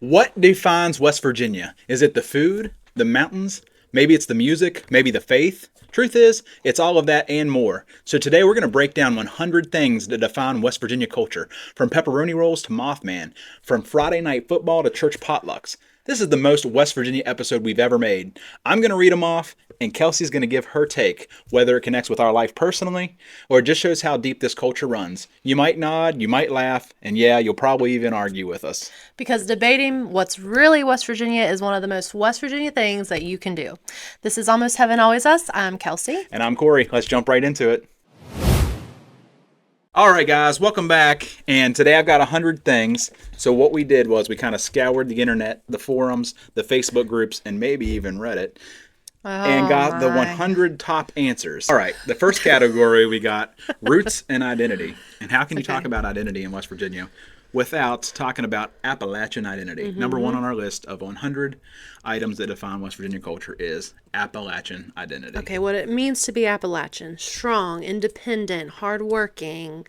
What defines West Virginia? Is it the food, the mountains? Maybe it's the music, maybe the faith? Truth is, it's all of that and more. So today we're going to break down 100 things that define West Virginia culture, from pepperoni rolls to Mothman, from Friday night football to church potlucks. This is the most West Virginia episode we've ever made. I'm going to read them off, and Kelsey's going to give her take, whether it connects with our life personally, or it just shows how deep this culture runs. You might nod, you might laugh, and yeah, you'll probably even argue with us. Because debating what's really West Virginia is one of the most West Virginia things that you can do. This is Almost Heaven, Always Us. I'm Kelsey. And I'm Corey. Let's jump right into it. All right, guys, welcome back. And today I've got 100 things. So what we did was we kind of scoured the internet, the forums, the Facebook groups, and maybe even Reddit, and got the 100 top answers. All right, the first category we got roots and identity. And how can you talk about identity in West Virginia without talking about Appalachian identity? Number one on our list of 100 items that define West Virginia culture is Appalachian identity. Okay, what it means to be Appalachian: strong, independent, hardworking,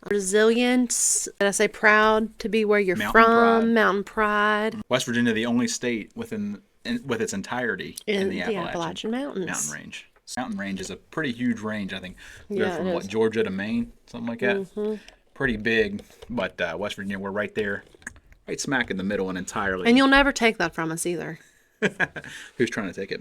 resilient. Did I say proud to be where you're from? Mountain pride. West Virginia, the only state with its entirety in the Appalachian Mountains. Mountain range. Mountain range is a pretty huge range. I think they're from Georgia to Maine, something like that. Pretty big, but West Virginia, we're right there, right smack in the middle and entirely. And you'll never take that from us either. Who's trying to take it?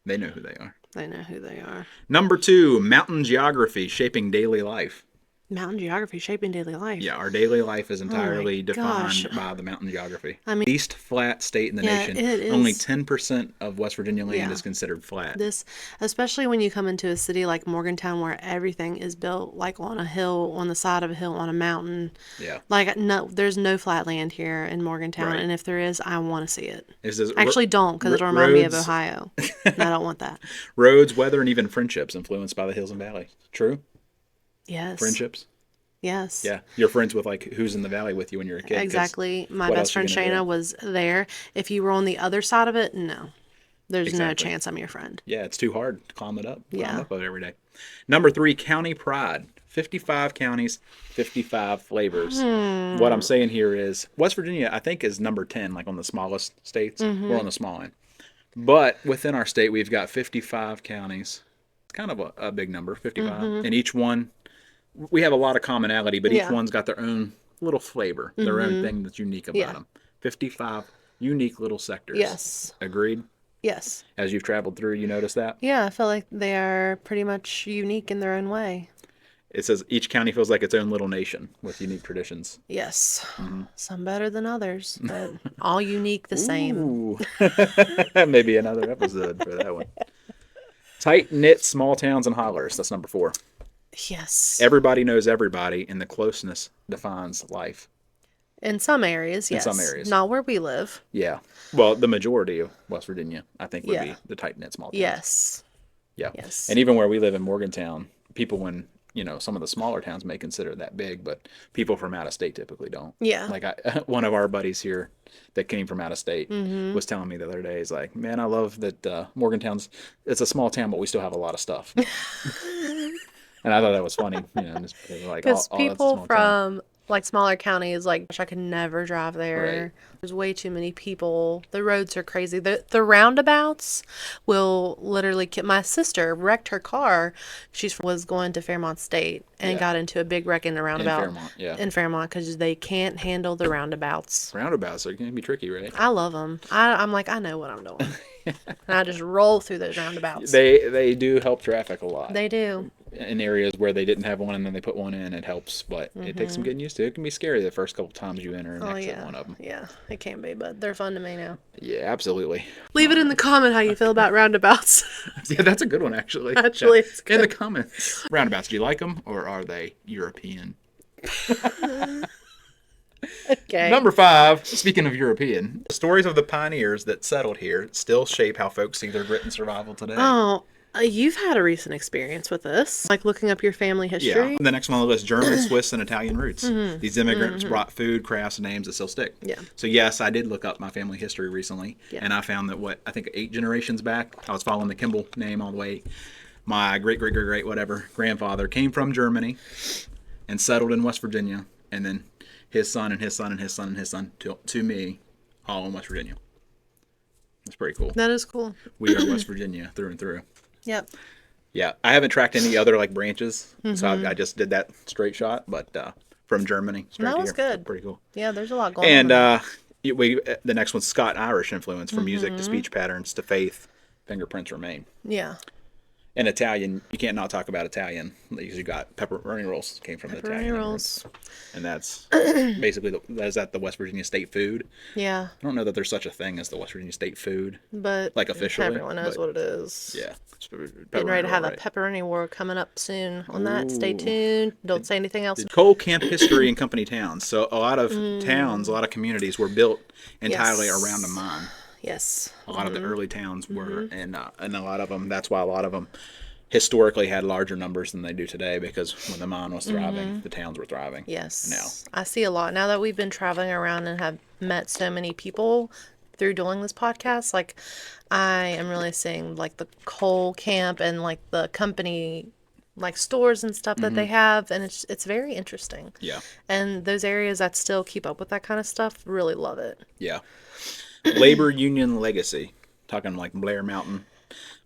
They know who they are. They know who they are. Number 2, mountain geography shaping daily life. Mountain geography shaping daily life. Yeah, our daily life is entirely defined by the mountain geography. I mean, least flat state in the nation. It is. Only 10% of West Virginia land is considered flat. This, especially when you come into a city like Morgantown, where everything is built like on a hill, on the side of a hill, on a mountain. Yeah. Like there's no flat land here in Morgantown, and if there is, I want to see it. Don't, because it'll remind me of Ohio. And I don't want that. Roads, weather, and even friendships influenced by the hills and valleys. True? Yes. Friendships? Yes. Yeah. You're friends with who's in the valley with you when you're a kid. Exactly. My best friend Shayna was there. If you were on the other side of it, no. There's no chance I'm your friend. Yeah, it's too hard to climb up it every day. Number 3, county pride. 55 counties, 55 flavors. What I'm saying here is West Virginia, I think, is number 10, like on the smallest states. We're on the small end. But within our state, we've got 55 counties. It's kind of a big number, 55. And each one, we have a lot of commonality, but each one's got their own little flavor, their own thing that's unique about them. 55 unique little sectors. Yes. Agreed? Yes. As you've traveled through, you notice that? Yeah, I feel like they are pretty much unique in their own way. It says each county feels like its own little nation with unique traditions. Yes. Some better than others, but all unique the same. Ooh. Maybe another episode for that one. Tight-knit small towns and hollers. That's number 4. Yes. Everybody knows everybody, and the closeness defines life. In some areas, yes. In some areas. Not where we live. Yeah. Well, the majority of West Virginia, I think, would be the tight-knit small towns. Yes. Yeah. Yes. And even where we live in Morgantown, people some of the smaller towns may consider it that big, but people from out of state typically don't. Yeah. Like one of our buddies here that came from out of state was telling me the other day, he's like, man, I love that Morgantown's, it's a small town, but we still have a lot of stuff. And I thought that was funny, just like, because people from town. Like smaller counties, like I could never drive there. Right. There's way too many people. The roads are crazy. The roundabouts will literally my sister wrecked her car. Was going to Fairmont State and got into a big wreck in the roundabout. In Fairmont, because they can't handle the roundabouts. Roundabouts are going to be tricky, right? I love them. I'm like, I know what I'm doing. And I just roll through those roundabouts. They do help traffic a lot. They do. In areas where they didn't have one and then they put one in, it helps, but it takes some getting used to. It can be scary the first couple times you enter and exit one of them. Yeah, it can be, but they're fun to me now. Yeah, absolutely. Leave it in the comment how you feel about roundabouts. Yeah, that's a good one, actually. Actually, it's good. In the comments. Roundabouts, do you like them, or are they European? Okay. Number 5, speaking of European, stories of the pioneers that settled here still shape how folks see their grit and survival today. Oh, you've had a recent experience with this, like looking up your family history. Yeah. The next one on the list, German, Swiss, and Italian roots. These immigrants brought food, crafts, and names that still stick. Yeah. So yes, I did look up my family history recently, and I found that I think 8 generations back, I was following the Kimball name all the way. My great whatever grandfather came from Germany and settled in West Virginia, and then his son and his son and his son and his son to me, all in West Virginia. That's pretty cool. That is cool. We are West Virginia through and through. Yep. Yeah, I haven't tracked any other like branches, so I just did that straight shot, but from Germany straight That to was here. good. Pretty cool. Yeah, there's a lot going on. And the next one's Scott Irish influence from music to speech patterns to faith. Fingerprints remain. Yeah. And Italian, you can't not talk about Italian because you got pepperoni rolls came from the Italian. Pepperoni rolls. And that's basically is that the West Virginia state food. Yeah. I don't know that there's such a thing as the West Virginia state food, But like officially. everyone knows what it is. Yeah, Getting ready to have right. a pepperoni war coming up soon on that. Stay tuned. Don't say anything else. Coal camp history in company towns. So a lot of towns, a lot of communities were built entirely around a mine. Yes. A lot of the early towns were, and a lot of them. That's why a lot of them historically had larger numbers than they do today, because when the mine was thriving, the towns were thriving. Yes. Now I see a lot now that we've been traveling around and have met so many people through doing this podcast. Like, I am really seeing like the coal camp and like the company like stores and stuff that they have, and it's very interesting. Yeah. And those areas that still keep up with that kind of stuff really love it. Yeah. Labor union legacy. Talking like Blair Mountain.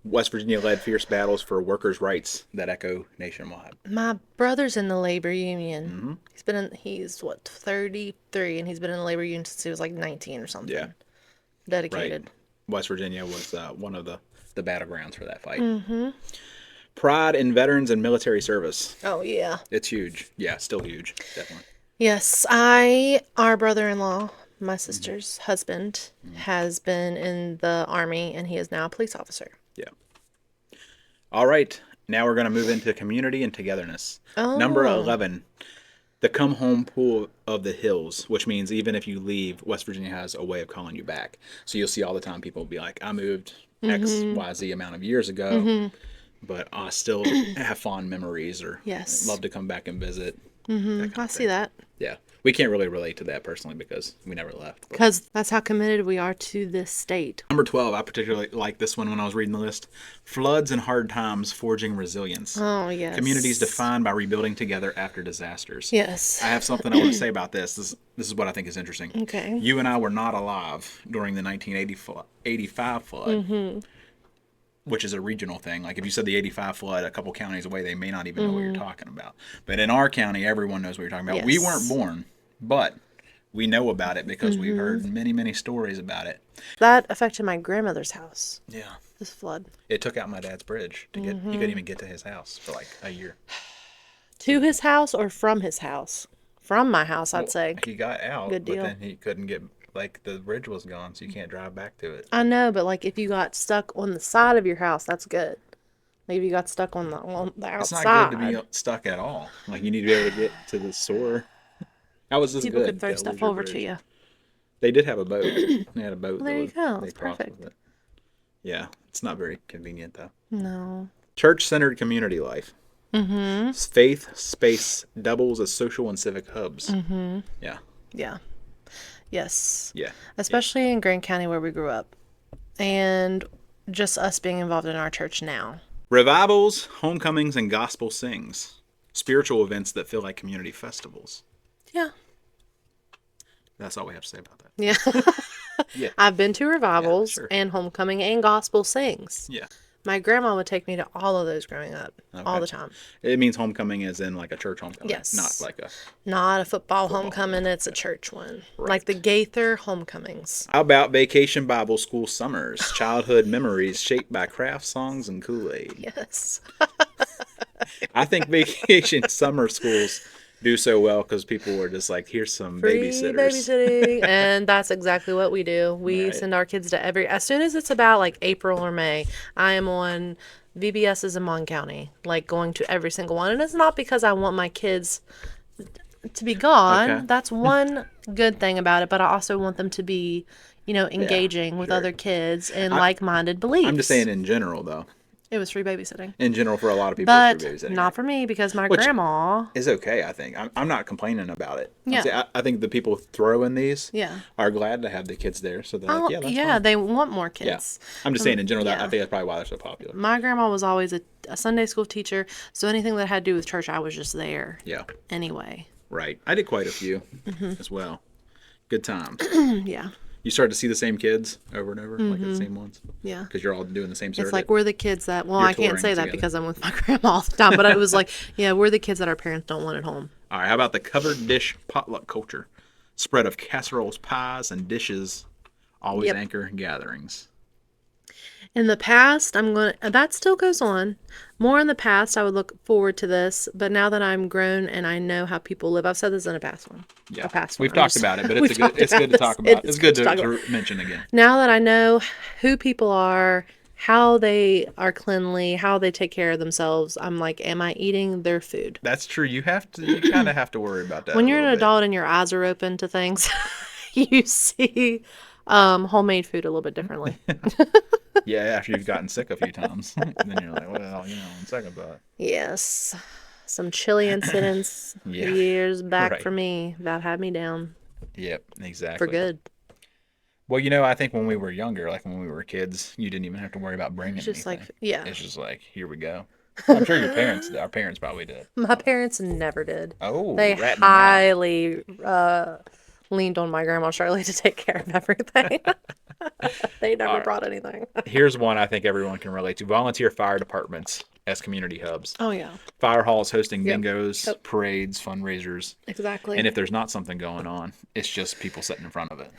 West Virginia led fierce battles for workers' rights that echo nationwide. My brother's in the labor union. He's what, 33, and he's been in the labor union since he was like 19 or something. Yeah. Dedicated. Right. West Virginia was one of the battlegrounds for that fight. Pride in veterans and military service. Oh, yeah. It's huge. Yeah, still huge. Definitely. Yes, our brother-in-law, my sister's husband, has been in the Army, and he is now a police officer. Yeah. All right. Now we're going to move into community and togetherness. Number 11, the come home pool of the hills, which means even if you leave, West Virginia has a way of calling you back. So you'll see all the time people will be like, I moved X, Y, Z amount of years ago, but I still have fond memories or love to come back and visit. I see that. Yeah. We can't really relate to that personally because we never left. Because that's how committed we are to this state. Number 12, I particularly like this one when I was reading the list. Floods and hard times forging resilience. Oh, yes. Communities defined by rebuilding together after disasters. Yes. I have something I want to say about this. This is what I think is interesting. Okay. You and I were not alive during the 1985 flood, which is a regional thing. Like if you said the 85 flood a couple counties away, they may not even know what you're talking about. But in our county, everyone knows what you're talking about. Yes. We weren't born, but we know about it because we've heard many, many stories about it. That affected my grandmother's house, Yeah. this flood. It took out my dad's bridge to get, he couldn't even get to his house for like a year. To his house or from his house? From my house, I'd say. He got out, Good deal. but then he couldn't get, like the bridge was gone, so you can't drive back to it. I know, but like if you got stuck on the side of your house, that's good. Like if you got stuck on the outside. It's not good to be stuck at all. Like you need to be able to get to the store. That was just People good. could throw that stuff was your over to bridge. you. They did have a boat. They had a boat. There you go. They It's crossed perfect. with it. Yeah, it's not very convenient though. No. Church-centered community life. Faith space doubles as social and civic hubs. Yeah. Yeah. Yes. Yeah. Especially in Greene County where we grew up. And just us being involved in our church now. Revivals, homecomings, and gospel sings. Spiritual events that feel like community festivals. Yeah. That's all we have to say about that. Yeah. Yeah. I've been to revivals sure. and homecoming and gospel sings. Yeah. My grandma would take me to all of those growing up, all Okay. the time. It means homecoming is in like a church homecoming. Yes. Not like a... Not a football homecoming, it's a church one. Like the Gaither homecomings. How about Vacation Bible School Summers? Childhood memories shaped by craft songs and Kool-Aid. Yes. I think vacation summer schools do so well because people were just like, here's some Free babysitters. babysitting. And that's exactly what we do. We Right. send our kids to as soon as it's about like April or May, I am on VBS's in Mon County, like going to every single one. And it's not because I want my kids to be gone. Okay. That's one good thing about it. But I also want them to be, engaging with sure. other kids and like-minded beliefs. I'm just saying in general, though. It was free babysitting. In general, for a lot of people, But it's free babysitting. not for me because my Which- grandma. It's okay, I think. I'm not complaining about it. Yeah. I think the people throwing these Yeah. are glad to have the kids there. So they're Oh, like, yeah, that's yeah, fine. they want more Yeah. kids. I'm just saying in general, that yeah. I think that's probably why they're so popular. My grandma was always a Sunday school teacher, so anything that had to do with church, I was just there Yeah. anyway. Right. I did quite a few as well. Good times. Yeah. You start to see the same kids over and over, like the same ones, Yeah. because you're all doing the same circuit. It's like we're the kids that, well, You're I can't say touring that together. because I'm with my grandma all the time, but it was like, yeah, we're the kids that our parents don't want at home. All right, how about the covered dish potluck culture? Spread of casseroles, pies, and dishes always Yep. anchor gatherings. In the past, that still goes on. More in the past, I would look forward to this, but now that I'm grown and I know how people live, I've said this in a past one. Yeah, A past we've one. I'm talked just- about it, but we've it's good. talked It's good to talk this. about. It's good talk about. to mention again. Now that I know who people are, how they are cleanly, how they take care of themselves, I'm like, am I eating their food? That's true. You kind of have to worry about that. When a you're an little bit. adult and your eyes are open to things, you see homemade food a little bit differently. Yeah, after you've gotten sick a few times, and then you're like, well, in second thought. Yes. Some chilly incidents Yeah. years back Right. for me that had me down Yep, exactly. for good. Well, I think when we were younger, like when we were kids, you didn't even have to worry about bringing It's just anything. like, yeah. It's just like, here we go. I'm sure our parents probably did. My parents never did. Oh, They ratting them out. highly leaned on my grandma Shirley to take care of everything. They never brought anything. Here's one I think everyone can relate to. Volunteer fire departments as community hubs. Oh, yeah. Fire halls hosting Yep. bingos, Yep. parades, fundraisers. Exactly. And if there's not something going on, it's just people sitting in front of it.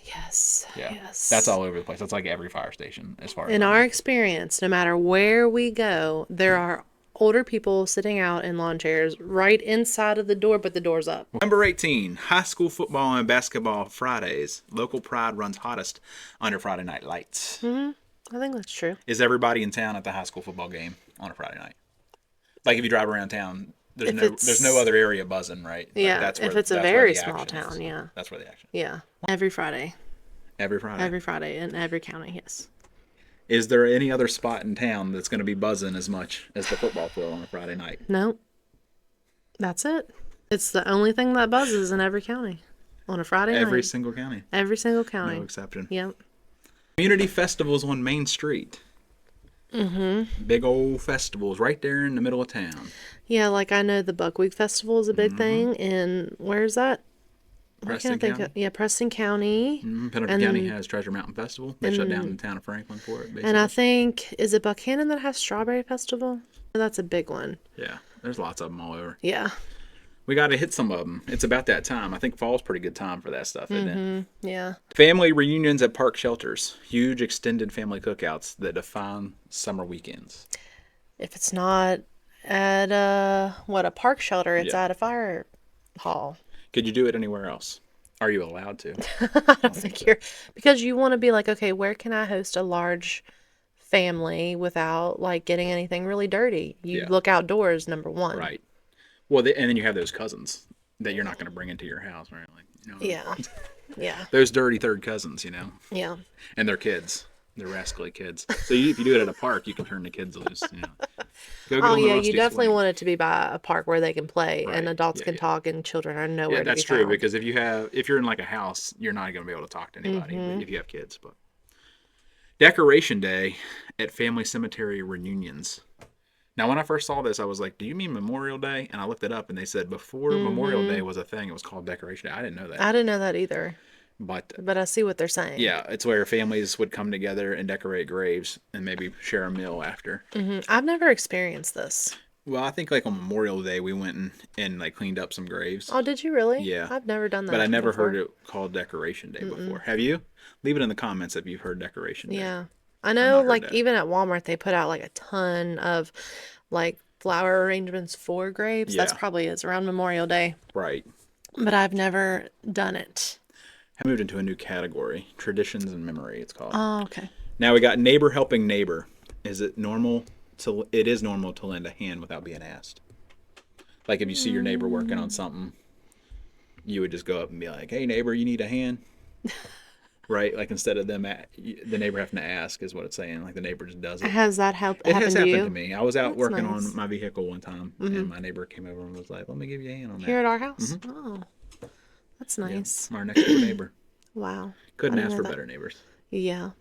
Yes. Yeah. Yes. That's all over the place. That's like every fire station as far as In I know. our experience, no matter where we go, there are older people sitting out in lawn chairs right inside of the door, but the door's up. Number 18, high school football and basketball Fridays. Local pride runs hottest under Friday night lights. I think that's true. Is everybody in town at the high school football game on a Friday night? Like if you drive around town, there's no other area buzzing, right? Like Yeah, that's if where- it's a that's where very the small action is. town, yeah. That's where the action. Yeah. Every Friday. Every Friday. Every Friday in every county, yes. Is there any other spot in town that's going to be buzzing as much as the football field on a Friday night? No. That's it. It's the only thing that buzzes in every county on a Friday Every night. single county, Every single county. no exception. Yep. Community festivals on Main Street. Mm-hmm. Big old festivals right there in the middle of town. Yeah, like I know the Buckwheat Festival is a big thing, and where's that? Why Preston can't I think County. Yeah, Preston County. Pennington And- County has Treasure Mountain Festival. They shut down the town of Franklin for it, basically. And I think, is it Buchanan that has Strawberry Festival? That's a big one. Yeah, there's lots of them all over. Yeah. We got to hit some of them. It's about that time. I think fall's pretty good time for that stuff, isn't it? Yeah. Family reunions at park shelters. Huge extended family cookouts that define summer weekends. If it's not at a park shelter, it's Yeah. at a fire hall. Could you do it anywhere else? Are you allowed to? I don't think you're, because you want to be like, okay, where can I host a large family without like getting anything really dirty? You Yeah. look outdoors, number one. Right. Well, and then you have those cousins that you're not going to bring into your house, right? Like, Yeah. Yeah. those dirty third cousins, Yeah. and their kids. They're rascally kids. So if you do it at a park, you can turn the kids loose. Go get Oh on the yeah, rusty you definitely swing. want it to be by a park where they can play Right. and adults Yeah, can yeah. talk and children are nowhere Yeah, to that's be true. found. Because if you're in like a house, you're not going to be able to talk to anybody if you have kids. But Decoration Day at family cemetery reunions. Now, when I first saw this, I was like, "Do you mean Memorial Day?" And I looked it up, and they said before Memorial Day was a thing, it was called Decoration Day. I didn't know that. I didn't know that either, But but I see what they're saying. yeah, it's where families would come together and decorate graves and maybe share a meal after. I've never experienced this. Well, I think like on Memorial Day we went and like cleaned up some graves. Oh, did you really? Yeah. I've never done that. But I never before. heard it called Decoration Day before. Have you? Leave it in the comments if you've heard Decoration Day. Yeah. I know, heard like, that. even at Walmart, they put out, like, a ton of, like, flower arrangements for graves. That's Yeah. probably it's around Memorial Day. Right. But I've never done it. I moved into a new category, traditions and memory. It's called. Oh, okay. Now we got neighbor helping neighbor. Is it normal to? It is normal to lend a hand without being asked. Like if you see your neighbor working on something, you would just go up and be like, "Hey neighbor, you need a hand?" Right? Like instead of the neighbor having to ask is what it's saying. Like the neighbor just does it. Has that It happened has to happened you? to me. I was out That's working nice. on my vehicle one time, and my neighbor came over and was like, "Let me give you a hand on that." Here at our house? Oh, that's nice. Our next door neighbor. Wow. Couldn't I didn't ask know for that. better neighbors. Yeah.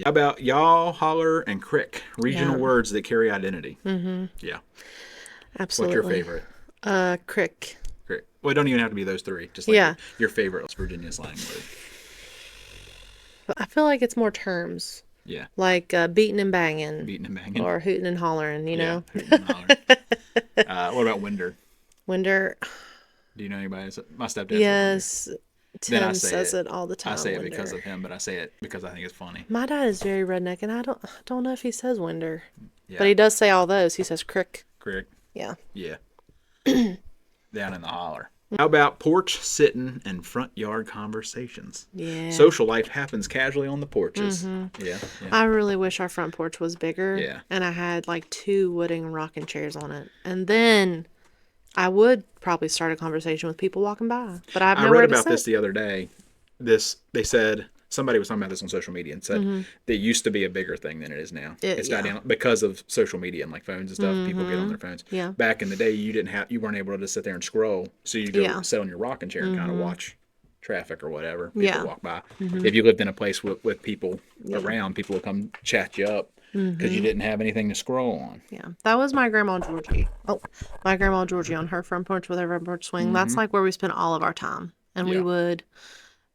How about y'all, holler, and crick? Regional Yeah. words that carry identity. Mm-hmm. Yeah. Absolutely. What's your favorite? Crick. Great. Well, it don't even have to be those three. Just like Yeah. your favorite West Virginia slang word. But I feel like it's more terms. Yeah. Like beating and banging. Beating and banging. Or hooting and hollering, you know? Hooting and hollering. What about winder? Winder. Do you know anybody? My stepdad. Yes. Then I Tim say says it all the time. I say it winder. because of him, but I say it because I think it's funny. My dad is very redneck, and I don't know if he says winder. Yeah. But he does say all those. He says crick. Crick. Yeah. Yeah. Down in the holler. How about porch sitting and front yard conversations? Yeah. Social life happens casually on the porches. Yeah. I really wish our front porch was bigger. Yeah. And I had like 2 wooden rocking chairs on it. And then I would probably start a conversation with people walking by. But I have nowhere I read to about sit. this the other day. They said somebody was talking about this on social media and said that it used to be a bigger thing than it is now. It's died down because of social media and like phones and stuff. People get on their phones. Yeah. Back in the day, you weren't able to just sit there and scroll. So you go sit on your rocking chair and kind of watch traffic or whatever. People walk by. If you lived in a place with people around, people would come chat you up because you didn't have anything to scroll on. Yeah. That was my grandma Georgie. Oh, my grandma Georgie on her front porch with her front porch swing. That's like where we spent all of our time. And we would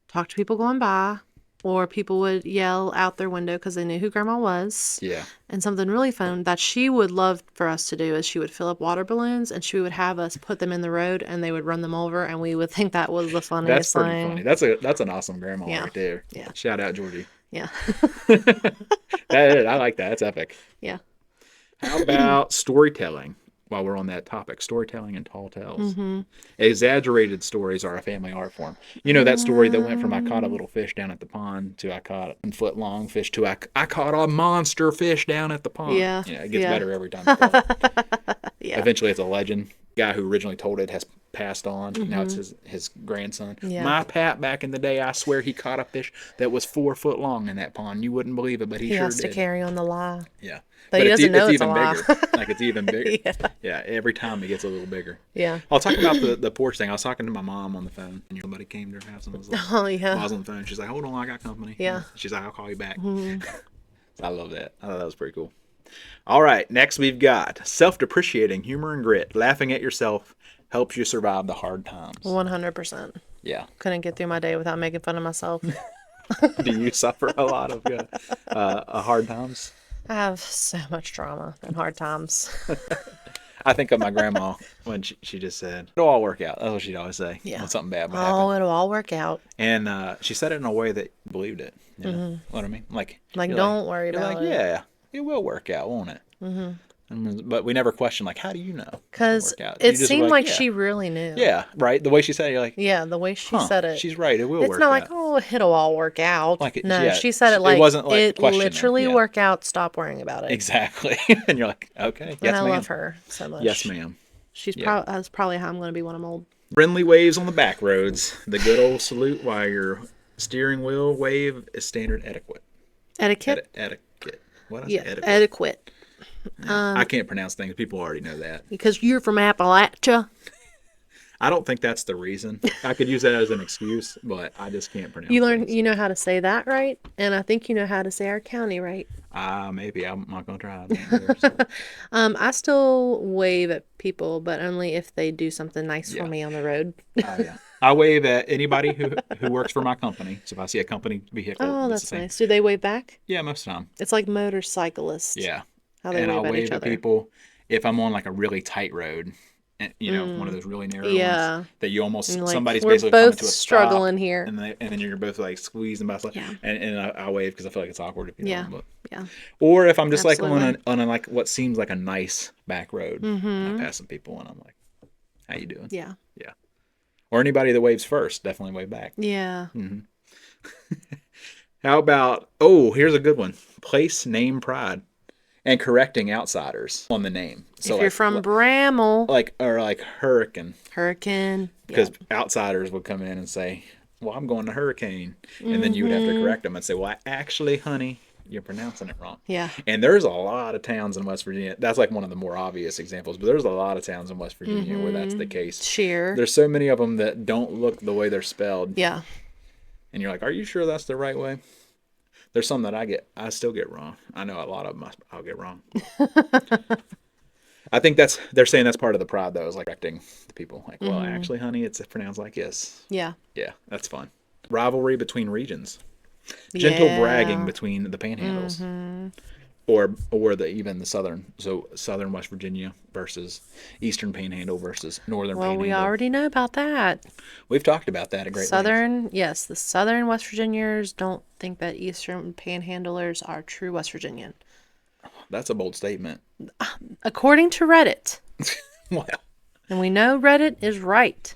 talk to people going by, or people would yell out their window because they knew who grandma was. Yeah. And something really fun that she would love for us to do is she would fill up water balloons and she would have us put them in the road and they would run them over and we would think that was the funniest That's pretty thing. funny. That's an awesome grandma right there. Yeah. Shout out Georgie. Yeah. I like that. That's epic. Yeah. How about storytelling? While we're on that topic, storytelling and tall tales. Exaggerated stories are a family art form. You know that story that went from I caught a little fish down at the pond to I caught a 1-foot-long fish to I caught a monster fish down at the pond. Yeah. It gets better every time. You tell it. Yeah. Eventually, it's a legend. The guy who originally told it has passed on. Now it's his grandson. Yeah. My Pat back in the day, I swear he caught a fish that was 4 foot long in that pond. You wouldn't believe it, but he sure has did. to carry on the lie. Yeah. But he doesn't know it's a even lie. bigger. Like it's even bigger. Yeah. Yeah, every time it gets a little bigger. Yeah. I'll talk about the porch thing. I was talking to my mom on the phone, and somebody came to her house and was like, Oh, yeah. I was on the phone. She's like, hold on, I got company. Yeah. She's like, I'll call you back. I love that. I thought that was pretty cool. All right, next we've got self-depreciating humor and grit. Laughing at yourself helps you survive the hard times. 100%. Yeah. Couldn't get through my day without making fun of myself. Do you suffer a lot of hard times? I have so much trauma and hard times. I think of my grandma when she just said, it'll all work out. That's what she'd always say when something bad would happen. Oh, it'll all work out. And she said it in a way that believed it. You know what I mean? Like don't worry about it. Yeah, it will work out, won't it? But we never question, like, how do you know? Because it seemed like she really knew. Yeah, right. The way she said it, you're like, yeah, the way she said it. She's right. It will work out. It's not like, oh, it'll all work out. Like no, she said it like, it wasn't like it questioning. literally work out. Stop worrying about it. Exactly. And you're like, okay, yes, and I ma'am. love her so much. Yes, ma'am. That's probably how I'm going to be when I'm old. Friendly waves on the back roads. The good old salute while your steering wheel wave is standard etiquette. Etiquette? Etiquette. What is etiquette? Etiquette. I can't pronounce things. People already know that. Because you're from Appalachia. I don't think that's the reason. I could use that as an excuse, but I just can't pronounce things. You know how to say that right, and I think you know how to say our county right. Maybe. I'm not going to try. I I still wave at people, but only if they do something nice for me on the road. Yeah. I wave at anybody who works for my company. So if I see a company vehicle, Oh, that's nice. Do they wave back? Yeah, most of the time. It's like motorcyclists. Yeah. How they wave I'll at wave each at other. people if I'm on like a really tight road, and one of those really narrow ones that you almost And, like, somebody's we're basically coming both to a struggling stop, here. and then you're both like squeezing by, and I wave because I feel like it's awkward if you don't. But, Yeah. or if I'm just like Absolutely. on a like what seems like a nice back road, and I pass some people and I'm like, how you doing? Yeah. Yeah. Or anybody that waves first, definitely wave back. Yeah. How about, here's a good one. Place name pride and correcting outsiders on the name. So if you're from Bramble. or Hurricane. Hurricane. Because outsiders would come in and say, well, I'm going to Hurricane. And then you would have to correct them and say, well, actually, honey, you're pronouncing it wrong. Yeah. And there's a lot of towns in West Virginia. That's like one of the more obvious examples, but there's a lot of towns in West Virginia where that's the case. Cheer. There's so many of them that don't look the way they're spelled. Yeah. And you're like, are you sure that's the right way? There's some that I still get wrong. I know a lot of them I'll get wrong. I think they're saying that's part of the pride though, is like correcting the people. Like, well, actually, honey, it's pronounced like this. Yeah. Yeah, that's fun. Rivalry between regions. Gentle bragging Yeah. between the panhandles. Or even the southern West Virginia versus eastern panhandle versus northern Well, we panhandle. already know about that. We've talked about that at great length. Southern, yes, the southern West Virginians don't think that eastern panhandlers are true West Virginian. That's a bold statement. According to Reddit. Well, And we know Reddit is right.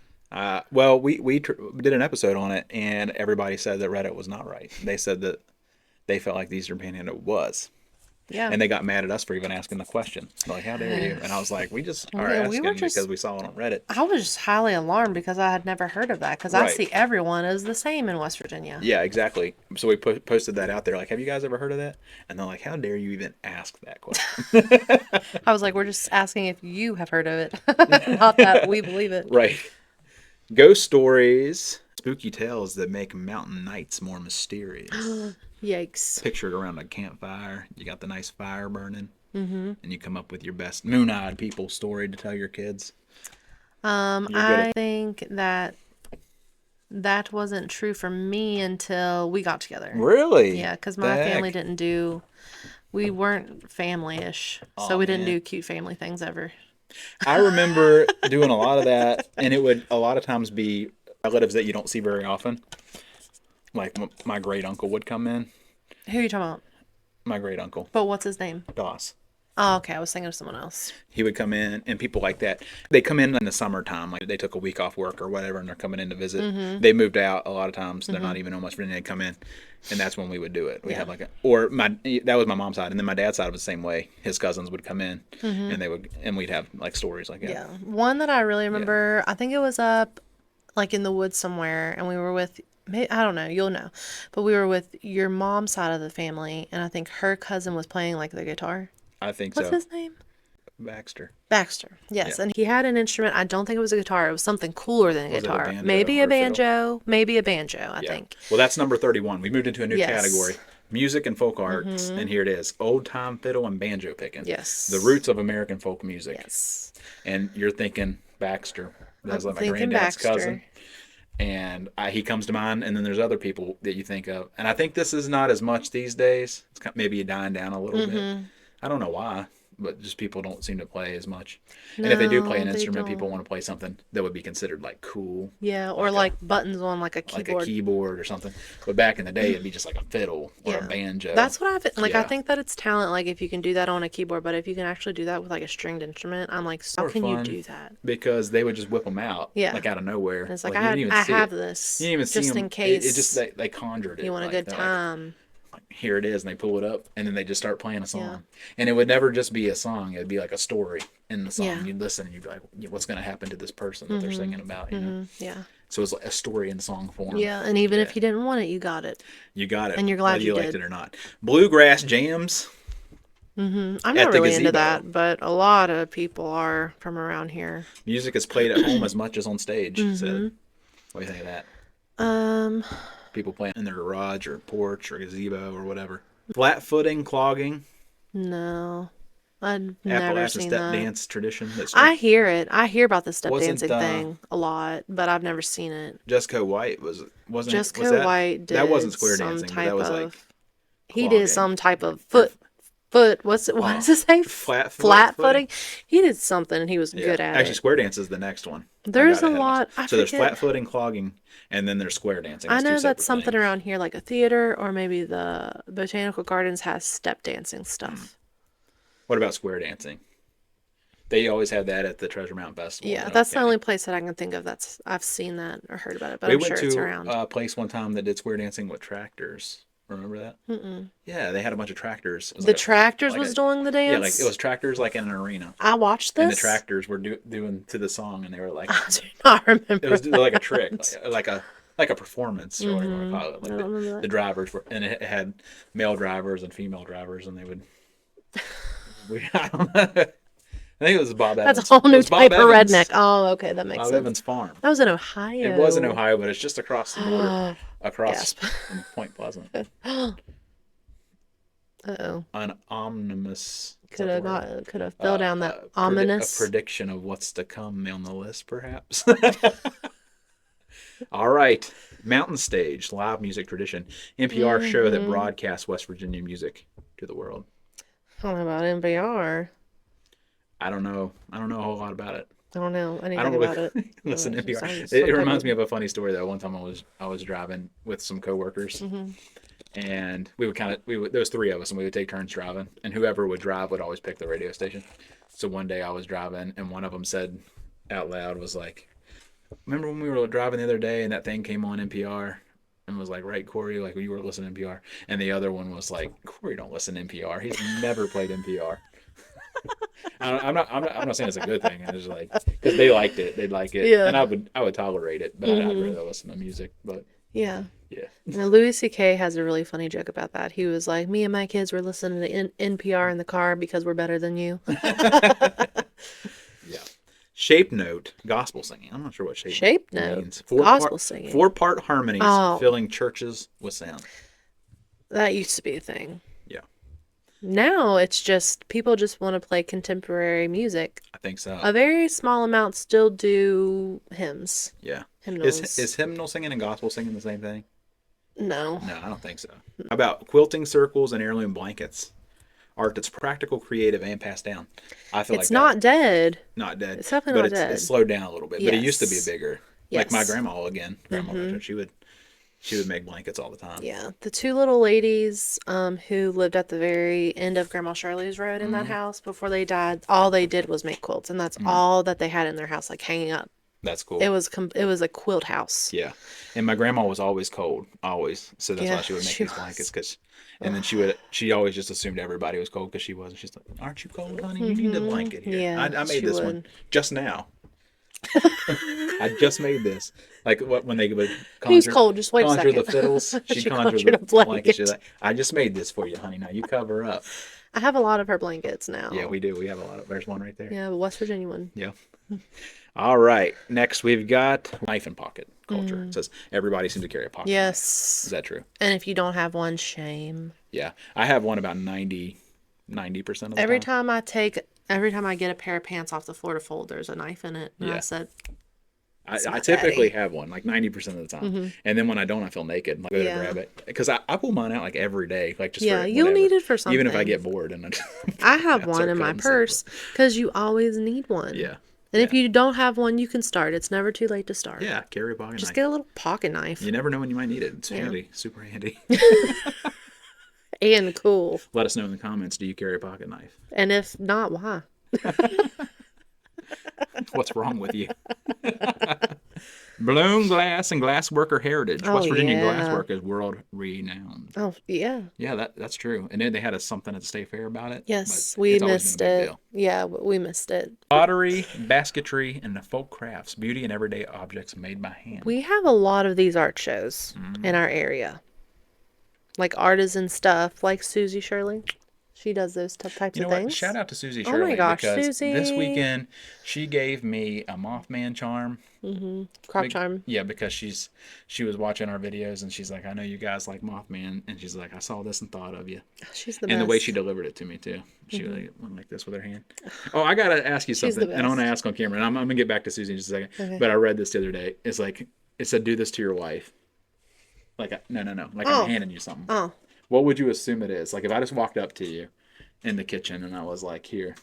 well, we did an episode on it, and everybody said that Reddit was not right. They said that they felt like the eastern panhandle was. Yeah. And they got mad at us for even asking the question. They're like, how dare you? And I was like, we just are asking because we saw it on Reddit. I was just highly alarmed because I had never heard of that. Because I Right. see everyone as the same in West Virginia. Yeah, exactly. So we posted that out there. Like, have you guys ever heard of that? And they're like, how dare you even ask that question? I was like, we're just asking if you have heard of it. Not that we believe it. Right. Ghost stories, spooky tales that make mountain nights more mysterious. Yikes. Pictured around a campfire. You got the nice fire burning. And you come up with your best moon-eyed people story to tell your kids. I think that wasn't true for me until we got together. Really? Yeah, because my family didn't do, we weren't family-ish, so we didn't do cute family things ever. I remember doing a lot of that, and it would a lot of times be relatives that you don't see very often. Like my great uncle would come in. Who are you talking about? My great uncle, But what's his name? Doss. Oh, okay. I was thinking of someone else. He would come in, and people like that, they come in the summertime, like they took a week off work or whatever, and they're coming in to visit. They moved out a lot of times. They're not even in West Virginia. They come in, and that's when we would do it. We had like that was my mom's side, and then my dad's side was the same way. His cousins would come in, and we'd have like stories like that. Yeah. One that I really remember, I think it was up like in the woods somewhere, and we were with, I don't know, you'll know, but we were with your mom's side of the family, and I think her cousin was playing like the guitar. I think What's so. his name? Baxter. Baxter. Yes, Yeah. and he had an instrument. I don't think it was a guitar. It was something cooler than a Was it a guitar. banjo Maybe or a a fiddle? banjo. Maybe a banjo, I Yeah. think. Well, that's number 31. We moved into a new Yes. category. Music and folk arts, and here it is. Old time fiddle and banjo picking. Yes. The roots of American folk music. Yes. And you're thinking Baxter. That's I'm like my thinking granddad's Baxter. cousin. And he comes to mind, and then there's other people that you think of. And I think this is not as much these days. It's maybe dying down a little bit. I don't know why, but just people don't seem to play as much. And if they do play an No, they instrument, people don't. want to play something that would be considered like cool. Yeah, or like buttons on like a Like keyboard. a keyboard or something. But back in the day, it'd be just like a fiddle or a banjo. That's what I Yeah. think that it's talent. Like if you can do that on a keyboard, but if you can actually do that with like a stringed instrument, I'm like, how Or can you fun. do that? Because they would just whip them out, Yeah. like out of nowhere. And it's like, you didn't even I see have it. this You didn't even see just them. in case It just they conjured it. you want a like, good they're time. Like, here it is, and they pull it up, and then they just start playing a song. Yeah. And it would never just be a song; it'd be like a story in the song. Yeah. You'd listen, and you'd be like, "What's going to happen to this person that they're singing about?" You know. Yeah. So it's like a story in song form. Yeah, and even if you didn't want it, you got it. You got it, And you're glad whether you liked did. it or not. Bluegrass jams. I'm At not the really into gazebo. that, but a lot of people are from around here. Music is played at home as much as on stage. So, what do you think of that? People playing in their garage or porch or gazebo or whatever. Flat footing, clogging, No, I've never Appalachian seen step that. dance tradition. That's I hear it. I hear about the step Wasn't, dancing thing a lot, but I've never seen it. Jessica White wasn't was Jessica that, White did that wasn't square some dancing, but type that was of. like He clogging. did some type of foot. What's it? What does it say? flat Flat footing. footing. He did something, and he was Yeah. good at Actually, it. square dance is the next one. I There's got a ahead of lot. myself. I There's forget. flat footing, clogging, and then there's square dancing. I That's two know separate that's something things. around here, like a theater, or maybe the Botanical Gardens has step dancing stuff. What about square dancing? They always have that at the Treasure Mountain Festival. Yeah, in that's the County. only place that I can think of that's I've seen that or heard about it, but We I'm went sure it's to around. a place one time that did square dancing with tractors. Remember that? Yeah, they had a bunch of tractors. It was The like a- tractors like was a- doing the Yeah, dance. like it was tractors like in an arena, I watched this. and the tractors were doing to the song, and they were like, I do not remember. it was that. like a trick, like a performance or whatever you want to call it. Like I don't remember that. the drivers were, and it had male drivers and female drivers, and they would. I don't know. I think it was Bob Evans. That's a whole It new was Bob type of Evans. redneck. Oh, okay, that makes Bob sense. Evans Farm. That was in Ohio. It was in Ohio, but it's just across the border, across Gasp. from Point Pleasant. Uh-oh. An omnibus. Is Could that the have word? got, could have fell down that A ominous. prediction of what's to come on the list, perhaps. All right. Mountain Stage, live music tradition. NPR show that broadcasts West Virginia music to the world. I don't know about NPR. I don't know. I don't know a whole lot about it. I don't know I anything don't about really it. listen to It NPR. sounds It some reminds type me of a funny story though. One time I was driving with some coworkers, and we would there was three of us, and we would take turns driving, and whoever would drive would always pick the radio station. So one day I was driving, and one of them said out loud, was like, "Remember when we were driving the other day, and that thing came on NPR?" And was like, "Right, Corey, like you were listening to NPR." And the other one was like, "Corey don't listen to NPR. He's never played NPR." I'm not saying it's a good thing. It's just like, because they liked it, they'd like it, Yeah. and I would tolerate it, but I'd rather listen to music. But Yeah. yeah, Now, Louis C.K. has a really funny joke about that. He was like, me and my kids were listening to NPR in the car because we're better than you. yeah. Shape note, gospel singing. I'm not sure what Shape note note, means. gospel singing. 4-part harmonies Oh. filling churches with sound. That used to be a thing. Yeah, Now it's just people just want to play contemporary music. I think so. A very small amount still do hymns. Yeah. Hymnals. Is hymnal singing and gospel singing the same thing? No. No, I don't think so. How about quilting circles and heirloom blankets? Art that's practical, creative, and passed down. I feel It's like not dead. not dead. It's definitely but not dead. It's slowed down a little bit. But it used to be Yes. bigger. Yes. Like my grandma again. Grandma, she would make blankets all the time. Yeah, the two little ladies who lived at the very end of Grandma Shirley's road in that house before they died, all they did was make quilts, and that's all that they had in their house, like hanging up. That's cool. It was a quilt house. Yeah, and my grandma was always cold, always. So that's Yeah, why she would make she these was. blankets. And then she always just assumed everybody was cold because she wasn't. She's like, "Aren't you cold, honey? You need a blanket here." Yeah, I she made this one would. just now. I just made this. Like when they would Who's cold? Just wait a conjure the second. fiddles. She She conjured conjured the a blanket. She's like, "I just made this for you, honey. Now you cover up." I have a lot of her blankets now. Yeah, we do. We have a lot of. There's one right there. Yeah, the West Virginia one. Yeah. All right. Next, we've got knife and pocket culture. It says everybody seems to carry a pocket knife. Yes. Is that true? And if you don't have one, shame. Yeah. I have one about 90% of the Every time. time I get a pair of pants off the floor to fold, there's a knife in it. And Yeah. I said, I typically have one like 90% of the time. And then when I don't, I feel naked. Like, I go to grab it. Because I pull mine out like every day. Like just yeah, for you'll whatever. need it for something. Even if I get bored. And I have I one start in my cutting stuff, purse because you always need one. Yeah. And if you don't have one, you can start. It's never too late to start. Yeah. Carry a pocket Just knife. get a little pocket knife. You never know when you might need it. It's handy. Super handy. And cool. Let us know in the comments. Do you carry a pocket knife? And if not, why? What's wrong with you? Balloon glass and glass worker heritage. Oh, West Virginia yeah. glasswork is world renowned. Oh, yeah. Yeah, that's true. And then they had something at the state fair about it. Yes, but we it's always missed been a big it. deal. Yeah, we missed it. Pottery, basketry, and the folk crafts, beauty and everyday objects made by hand. We have a lot of these art shows in our area. Like artisan stuff, like Susie Shirley. She does those types You know of things. what? Shout out to Susie Oh Shirley my gosh, because Susie. this weekend she gave me a Mothman charm. Crop charm. Yeah, because she was watching our videos and she's like, "I know you guys like Mothman," and she's like, "I saw this and thought of you." She's the And best. the way she delivered it to me too, she went like this with her hand. Oh, I gotta ask you She's the something, and I want to best. ask on camera. And I'm gonna get back to Susie in just a second. Okay. But I read this the other day. It's like it said, "Do this to your wife." Like no, like Oh. I'm handing you something. Oh, What would you assume it is? Like if I just walked up to you in the kitchen and I was like, "Here,"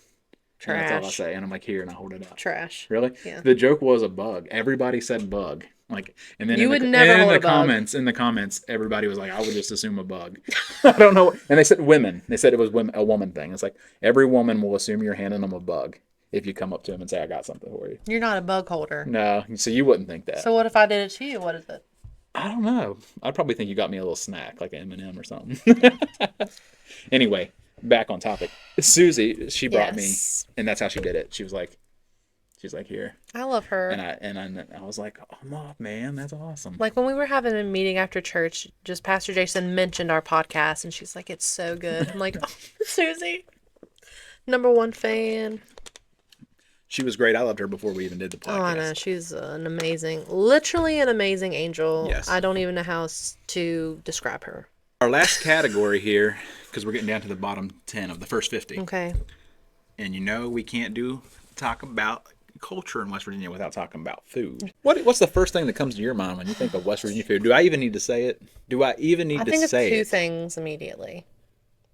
and that's all I trash. say, and I'm like, "Here," and I hold it up. Trash. Really? Yeah. The joke was a bug. Everybody said bug. Like, and then You in would the, never and in hold the a bug. comments, everybody was like, "I would just assume a bug." I don't know. And they said women. They said it was a woman thing. It's like every woman will assume you're handing them a bug if you come up to them and say, "I got something for you." You're not a bug holder. No, so you wouldn't think that. So what if I did it to you? What is it? I don't know. I'd probably think you got me a little snack, like an M&M or something. Anyway, back on topic. Susie, she brought Yes. me, and that's how she did it. She's like, "Here," I love her. and I was like, "Oh, man, that's awesome." Like when we were having a meeting after church, just Pastor Jason mentioned our podcast, and she's like, "It's so good." I'm like, "Oh, Susie, #1 fan." She was great. I loved her before we even did the podcast. Oh, I know. She's literally an amazing angel. Yes. I don't even know how else to describe her. Our last category here, because we're getting down to the bottom 10 of the first 50. Okay. And we can't talk about culture in West Virginia without talking about food. What's the first thing that comes to your mind when you think of West Virginia food? Do I even need to say it? Do I even need to think say it's two it? things immediately.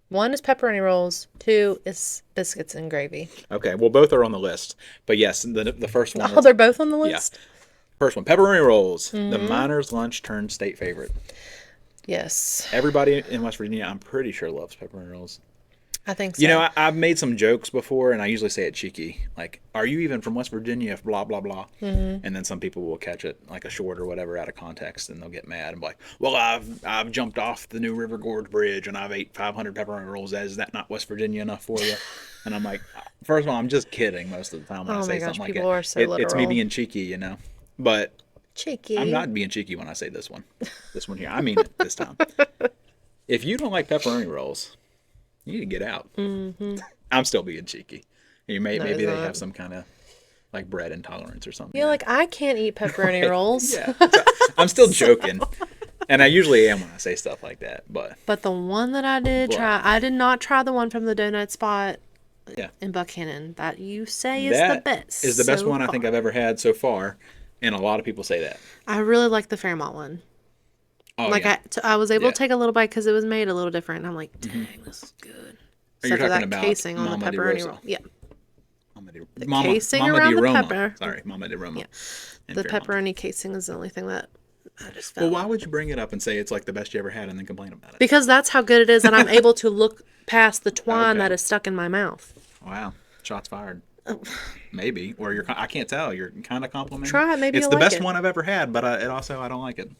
One is pepperoni rolls. Two is biscuits and gravy. Okay, well, both are on the list. But yes, the first one. Oh, they're both on the list? Yeah. First one, pepperoni rolls. The miner's lunch turned state favorite. Yes. Everybody in West Virginia, I'm pretty sure, loves pepperoni rolls. I think so. You know, I've made some jokes before, and I usually say it cheeky. Like, are you even from West Virginia? Blah, blah, blah. Mm-hmm. And then some people will catch it, like a short or whatever, out of context, and they'll get mad and be like, well, I've jumped off the New River Gorge Bridge, and I've ate 500 pepperoni rolls. Is that not West Virginia enough for you? And I'm like, first of all, I'm just kidding most of the time when I say something like that. People are so literal. It's me being cheeky, But cheeky. I'm not being cheeky when I say this one. This one here. I mean it this time. If you don't like pepperoni rolls, you need to get out. Mm-hmm. I'm still being cheeky. Maybe they have some kind of like bread intolerance or something. Yeah, like I can't eat pepperoni rolls. Yeah, I'm still joking, and I usually am when I say stuff like that. But the one that I did try, I did not try the one from the donut spot. Yeah. In Buckhannon, that you say is the best. Is the best one I think I've ever had so far, and a lot of people say that. I really like the Fairmont one. Oh, like yeah. I was able to take a little bite because it was made a little different. And I'm like, dang, this is good. You're talking about casing on the pepperoni roll. Yeah. Casing Mama around the Roma. pepper. Sorry, Mama de Roma. Yeah. The pepperoni casing is the only thing that I just felt. Well, why would you bring it up and say it's like the best you ever had and then complain about it? Because that's how good it is, and I'm able to look past the twine that is stuck in my mouth. Wow. Shots fired. Maybe. Or I can't tell. You're kind of complimenting. Try it. Maybe it's you'll the like best one I've ever had, but I don't like it.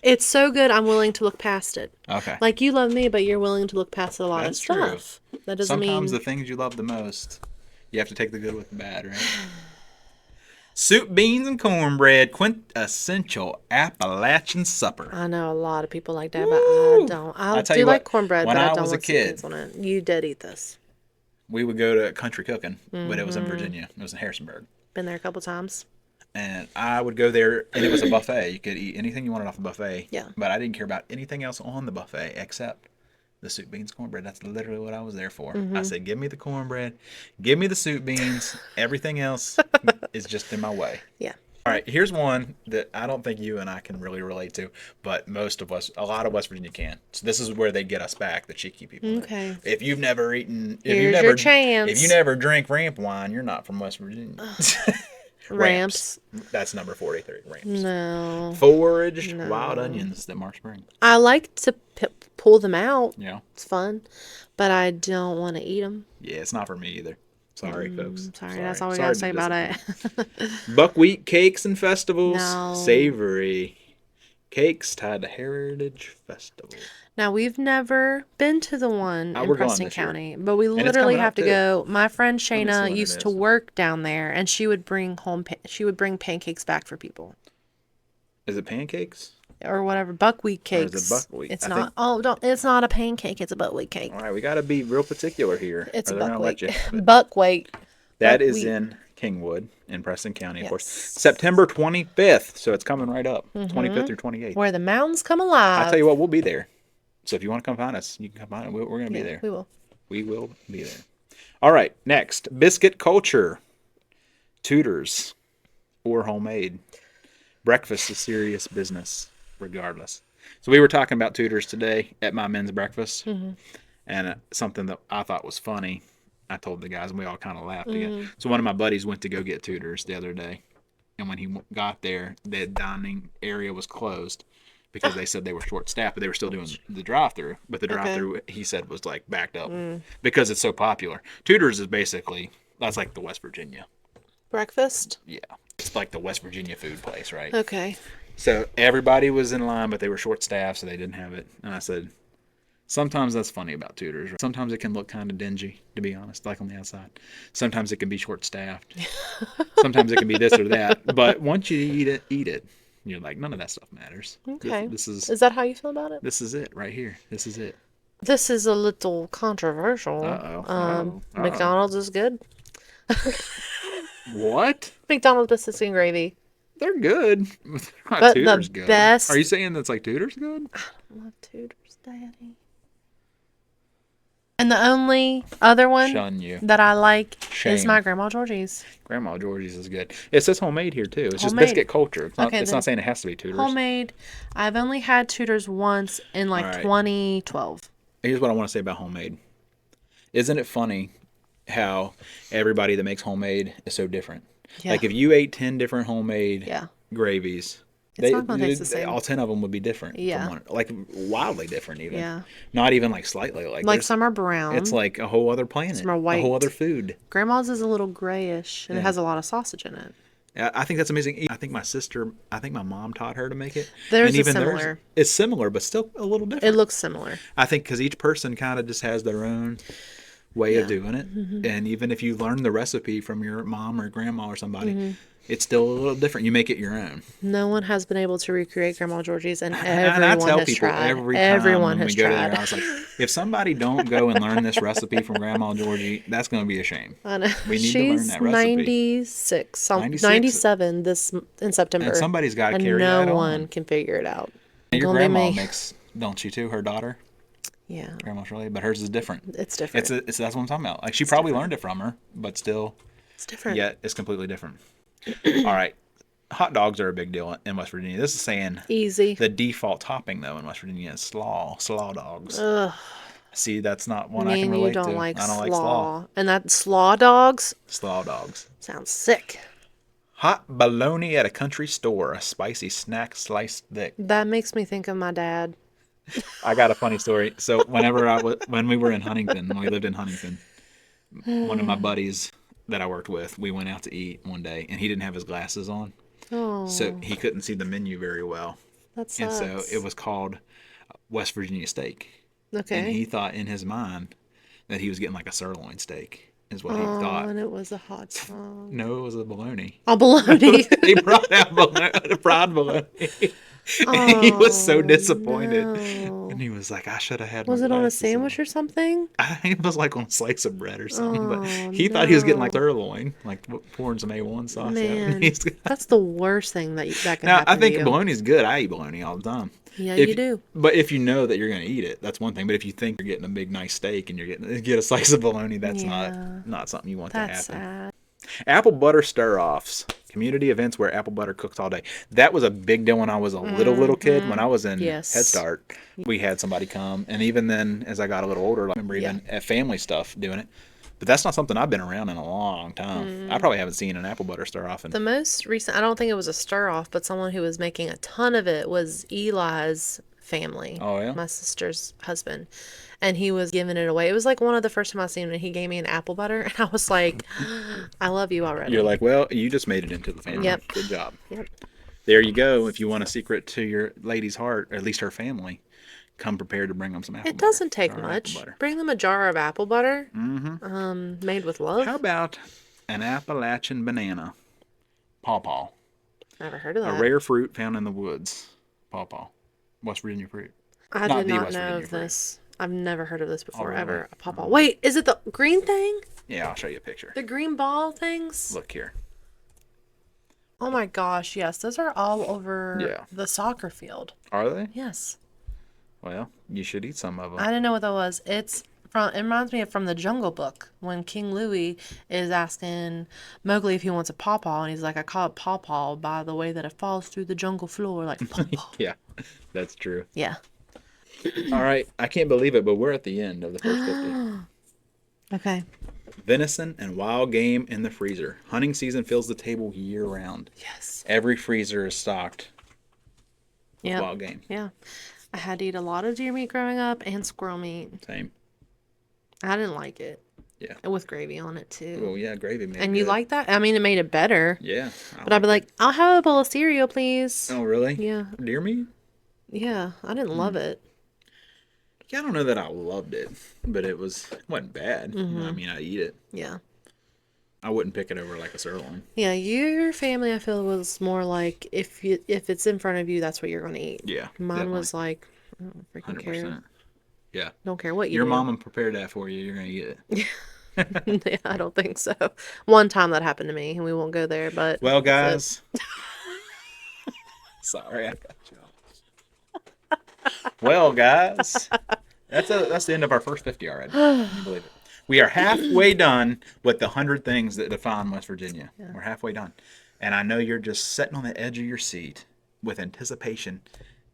It's so good, I'm willing to look past it. Okay. Like you love me, but you're willing to look past a lot of stuff. True. That doesn't Sometimes the things you love the most, you have to take the good with the bad, right? Soup, beans, and cornbread, quintessential Appalachian supper. I know a lot of people like that, but I don't. I do like cornbread, but I don't want beans on it. You did eat this. We would go to country cooking, but it was in Virginia. It was in Harrisonburg. Been there a couple times. And I would go there, and it was a buffet. You could eat anything you wanted off the buffet. Yeah. But I didn't care about anything else on the buffet except the soup, beans, cornbread. That's literally what I was there for. I said, give me the cornbread, give me the soup, beans. Everything else is just in my way. Yeah. All right, here's one that I don't think you and I can really relate to, but a lot of West Virginia can. So this is where they get us back, the cheeky people. Okay. If you've never eaten, Here's your chance. If you never drink ramp wine, you're not from West Virginia. Ramps. That's number 43. Ramps. No. Foraged wild onions that Mark Spring. I like to pull them out. Yeah. It's fun, but I don't want to eat them. Yeah, it's not for me either. Sorry, folks. Sorry, that's all we got to say about it. Buckwheat cakes and festivals. No. Savory. Cakes tied to Heritage Festival. Now, we've never been to the one in Preston County, but we literally have to go. My friend Shayna used to work down there, and she would bring pancakes back for people. Is it pancakes? Or whatever, buckwheat cakes. Or is it buckwheat? It's not. It's not a pancake. It's a buckwheat cake. All right, we got to be real particular here. It's a buckwheat. Buckwheat. That is in Kingwood in Preston County, of course. September 25th, so it's coming right up. 25th through 28th. Where the mountains come alive. I tell you what, we'll be there. So if you want to come find us, you can come find us. We're going to be there. We will. We will be there. All right, next, biscuit culture. Tudors or homemade. Breakfast is serious business, regardless. So we were talking about Tudors today at my men's breakfast, and something that I thought was funny, I told the guys, and we all kind of laughed together. So one of my buddies went to go get Tudors the other day, and when he got there, the dining area was closed because they said they were short-staffed, but they were still doing the drive-through. But the drive-through, he said, was like backed up because it's so popular. Tudors is basically, that's like the West Virginia. Breakfast? Yeah. It's like the West Virginia food place, right? Okay. So everybody was in line, but they were short-staffed, so they didn't have it. And I said, sometimes that's funny about Tudors. Sometimes it can look kind of dingy, to be honest, like on the outside. Sometimes it can be short-staffed. Sometimes it can be this or that. But once you eat it. You're like, none of that stuff matters. Okay. This is that how you feel about it? This is it right here. This is it. This is a little controversial. McDonald's is good. What? McDonald's biscuits and gravy. They're good. They're not But Tudor's the good. best. Are you saying that's like Tudor's good? I love Tudor's, Daddy. And the only other one Shun you. that I like is Shame. my Grandma Georgie's. Grandma Georgie's is good. It says homemade here too. It's just Homemade. biscuit culture. It's not. Okay, It's then not saying it has to be Tudor's. Homemade. I've only had Tudor's once in like All right. 2012. Here's what I want to say about homemade. Isn't it funny how everybody that makes homemade is so different? Yeah. Like if you ate 10 different homemade Yeah. gravies, It's not gonna taste the same. all 10 of them would be different. Yeah. From one, like wildly different even. Yeah. Not even like slightly. Like Like some are brown. it's like a whole other planet. Some are A white. whole other food. Grandma's is a little grayish and it has a lot of sausage in it. I think that's amazing. I think my mom taught her to make it. Theirs and is even similar. It's similar, but still a little different. It looks similar. I think because each person kind of just has their own way of doing it. Mm-hmm. And even if you learn the recipe from your mom or grandma or somebody, Mm-hmm. it's still a little different. You make it your own. No one has been able to recreate Grandma Georgie's, and And everyone I tell has people tried. every time Everyone when has we go tried. there, I was like, if somebody don't go and learn this recipe from Grandma Georgie, that's going to be a shame. I know. We need to She's learn that recipe. 96, 96. 97 in September. And somebody's got to and carry no that on. one can figure it out. Your Gonna be grandma me. makes, don't you too, her daughter? Yeah, Grandma Shirley, but hers is different. it's different. It's that's what I'm talking about. Like she probably learned it from her, but still, It's different. yet it's completely different. All right, hot dogs are a big deal in West Virginia. This is saying Easy. the default topping though in West Virginia is slaw dogs. Ugh, See, that's not one I me can and you relate don't to. like I don't slaw. like slaw. And that slaw dogs Slaw dogs. sounds sick. Hot bologna at a country store, a spicy snack sliced thick. That makes me think of my dad. I got a funny story. So when we were in Huntington, when we lived in Huntington, one of my buddies that I worked with, we went out to eat one day, and he didn't have his glasses on, Oh, so he couldn't see the menu very well, that and sucks. so it was called West Virginia steak, and Okay. he thought in his mind that he was getting like a sirloin steak, is what he Oh, thought. and it was a hot dog. No, it was a bologna. A bologna. He brought out fried bologna. And he was so disappointed. No. And he was like, I should have had Was my it on a glasses sandwich or something? I think it was like on a slice of bread or something. But Oh, he thought he was getting like no. sirloin, like pouring some A1 sauce out. Man, He's- that's the worst thing that can Now, happen I think to you. bologna's good. I eat bologna all the time. Yeah, If- you do. But if you know that you're going to eat it, that's one thing. But if you think you're getting a big, nice steak and you're get a slice of bologna, that's Yeah. not something you want That's to happen. sad. Apple butter stir-offs. Community events where apple butter cooks all day. That was a big deal when I was a little kid. When I was in Yes. Head Start, we had somebody come. And even then, as I got a little older, I remember even at family stuff doing it. But that's not something I've been around in a long time. I probably haven't seen an apple butter stir-off. The most recent, I don't think it was a stir off, but someone who was making a ton of it was Eli's family. Oh, yeah? My sister's husband. And he was giving it away. It was like one of the first time I seen him, and he gave me an apple butter. And I was like, I love you already. You're like, well, you just made it into the family. Yep. Good job. Yep. There you go. If you want a secret to your lady's heart, or at least her family, come prepared to bring them some apple It butter. doesn't take or apple much. butter. Bring them a jar of apple butter, made with love. How about an Appalachian banana? Pawpaw. Never heard of A that. rare fruit found in the woods. Pawpaw. West Virginia fruit. I not did the not West know Virginia of fruit. this. I've never heard of this before, really? ever. A pawpaw. Wait, is it the green thing? Yeah, I'll show you a picture. The green ball things? Look here. Oh my gosh, yes. Those are all over Yeah. the soccer field. Are they? Yes. Well, you should eat some of them. I didn't know what that was. It reminds me of from the Jungle Book when King Louie is asking Mowgli if he wants a pawpaw, and he's like, I call it pawpaw by the way that it falls through the jungle floor, like pawpaw. Yeah, that's true. Yeah. All right. I can't believe it, but we're at the end of the first 50. Okay. Venison and wild game in the freezer. Hunting season fills the table year round. Yes. Every freezer is stocked with Yeah. wild game. Yeah. I had to eat a lot of deer meat growing up and squirrel meat. Same. I didn't like it. Yeah. And with gravy on it too. Well, yeah, gravy made And you good. like that? I mean, it made it better. Yeah. But I'd be like, I'll have a bowl of cereal, please. Oh, really? Yeah. Deer meat? Yeah. I didn't love it. Yeah, I don't know that I loved it, but it wasn't bad. I mean, I eat it. Yeah. I wouldn't pick it over like a sirloin. Yeah, your family, I feel, was more like if it's in front of you, that's what you're going to eat. Yeah. Mine was like, I don't freaking 100%. care. Yeah. Don't care what you Your do. mama prepared that for you. You're going to eat it. Yeah, I don't think so. One time that happened to me, and we won't go there, but Well, that's guys, Sorry, I got you off. Well, guys, that's the end of our first 50 already. Can you believe it? We are halfway done with the 100 things that define West Virginia. Yeah. We're halfway done. And I know you're just sitting on the edge of your seat with anticipation.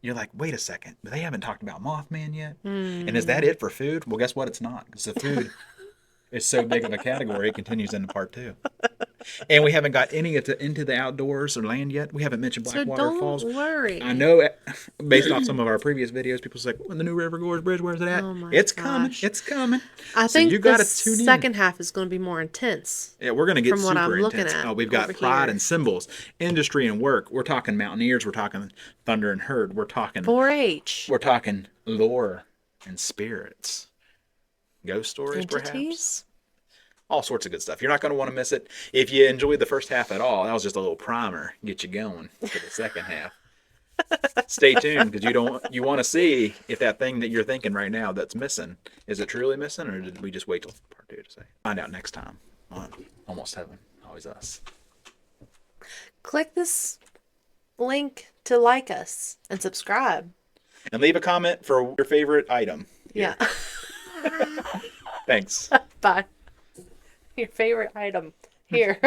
You're like, wait a second, but they haven't talked about Mothman yet? And is that it for food? Well, guess what? It's not. Because the food is so big of a category, it continues into part 2. And we haven't got any into the outdoors or land yet. We haven't mentioned Blackwater Falls. Don't worry. I know, based off some of our previous videos, people's like, when the new River Gorge Bridge, where's it at? Oh my it's gosh. coming. It's coming. I so think you gotta the tune second half is going to be more intense. Yeah, we're going to get from what super I'm looking intense. at Oh, we've got pride here. and symbols, industry and work. We're talking Mountaineers. We're talking thunder and herd. We're talking 4-H. We're talking lore and spirits, ghost stories, Entities? perhaps. All sorts of good stuff. You're not going to want to miss it. If you enjoyed the first half at all, that was just a little primer, get you going for the second half. Stay tuned because you want to see if that thing that you're thinking right now that's missing, is it truly missing, or did we just wait till part 2 to say? Find out next time on Almost Heaven, Always Us. Click this link to like us and subscribe. And leave a comment for your favorite item. Here. Yeah. Thanks. Bye. Your favorite item here.